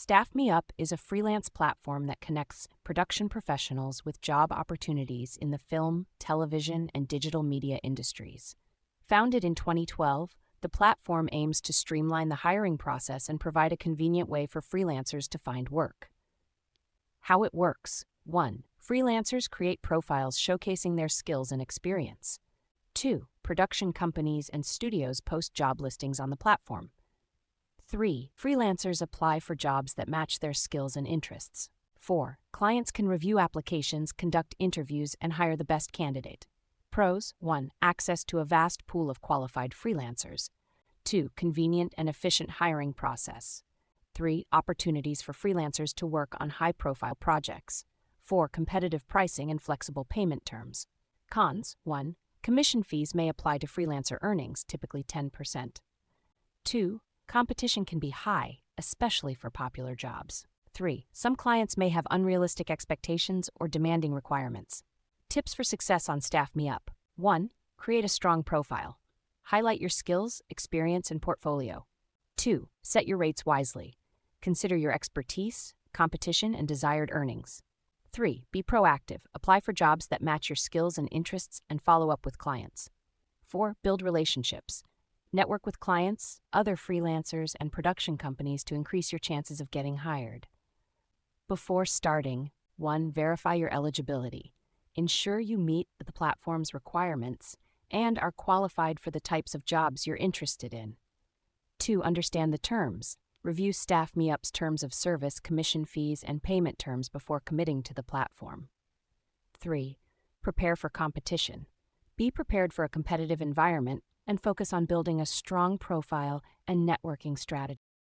Staff Me Up is a freelance platform that connects production professionals with job opportunities in the film, television, and digital media industries. Founded in 2012, the platform aims to streamline the hiring process and provide a convenient way for freelancers to find work. How it works: 1. Freelancers create profiles showcasing their skills and experience. 2. Production companies and studios post job listings on the platform. 3. Freelancers apply for jobs that match their skills and interests. 4. Clients can review applications, conduct interviews, and hire the best candidate. Pros: 1. Access to a vast pool of qualified freelancers. 2. Convenient and efficient hiring process. 3. Opportunities for freelancers to work on high-profile projects. 4. Competitive pricing and flexible payment terms. Cons: 1. Commission fees may apply to freelancer earnings, typically 10%. 2. Competition can be high, especially for popular jobs. 3. Some clients may have unrealistic expectations or demanding requirements. Tips for success on Staff Me Up. 1. Create a strong profile. Highlight your skills, experience, and portfolio. 2. Set your rates wisely. Consider your expertise, competition, and desired earnings. 3. Be proactive. Apply for jobs that match your skills and interests and follow up with clients. 4. Build relationships. Network with clients, other freelancers, and production companies to increase your chances of getting hired. Before starting, 1. Verify your eligibility. Ensure you meet the platform's requirements and are qualified for the types of jobs you're interested in. 2. Understand the terms. Review Staff Me Up's terms of service, commission fees, and payment terms before committing to the platform. 3. Prepare for competition. Be prepared for a competitive environment and focus on building a strong profile and networking strategy.